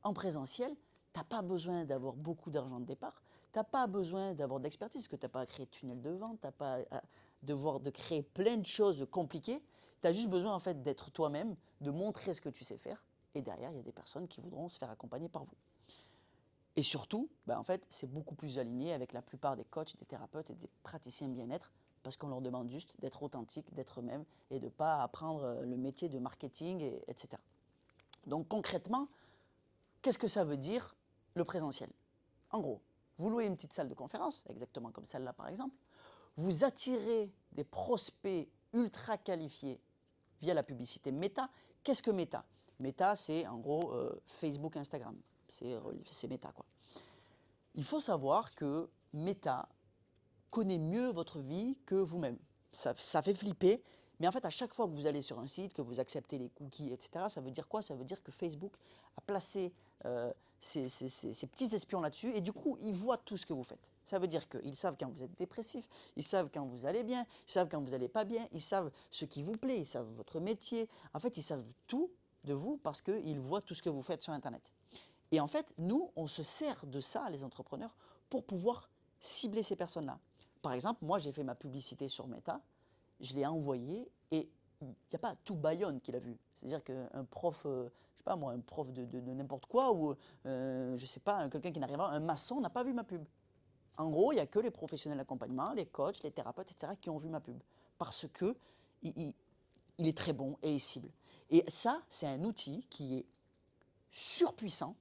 En présentiel, tu n'as pas besoin d'avoir beaucoup d'argent de départ, tu n'as pas besoin d'avoir d'expertise, parce que tu n'as pas à créer de tunnel de vente, tu n'as pas à devoir de créer plein de choses compliquées. Tu as juste besoin en fait d'être toi-même, de montrer ce que tu sais faire, et derrière, il y a des personnes qui voudront se faire accompagner par vous. Et surtout, en fait, c'est beaucoup plus aligné avec la plupart des coachs, des thérapeutes et des praticiens bien-être, parce qu'on leur demande juste d'être authentique, d'être eux-mêmes, et de ne pas apprendre le métier de marketing, etc. Donc concrètement, qu'est-ce que ça veut dire le présentiel? En gros, vous louez une petite salle de conférence, exactement comme celle-là par exemple, vous attirez des prospects ultra qualifiés via la publicité Meta. Qu'est-ce que Meta? Meta, c'est en gros Facebook, Instagram. C'est Meta, quoi. Il faut savoir que Meta connaît mieux votre vie que vous-même. Ça fait flipper, mais en fait, à chaque fois que vous allez sur un site, que vous acceptez les cookies, etc., ça veut dire quoi? Ça veut dire que Facebook a placé ces petits espions là-dessus, et du coup, ils voient tout ce que vous faites. Ça veut dire qu'ils savent quand vous êtes dépressif, ils savent quand vous allez bien, ils savent quand vous n'allez pas bien, ils savent ce qui vous plaît, ils savent votre métier. En fait, ils savent tout de vous parce qu'ils voient tout ce que vous faites sur Internet. Et en fait, nous, on se sert de ça, les entrepreneurs, pour pouvoir cibler ces personnes-là. Par exemple, moi, j'ai fait ma publicité sur Meta, je l'ai envoyée et il n'y a pas tout Bayonne qui l'a vu. C'est-à-dire qu'un prof, je sais pas moi, un prof de n'importe quoi ou, je sais pas, quelqu'un qui n'arrive pas, un maçon n'a pas vu ma pub. En gros, il n'y a que les professionnels d'accompagnement, les coachs, les thérapeutes, etc., qui ont vu ma pub. Parce que il est très bon et il cible. Et ça, c'est un outil qui est surpuissant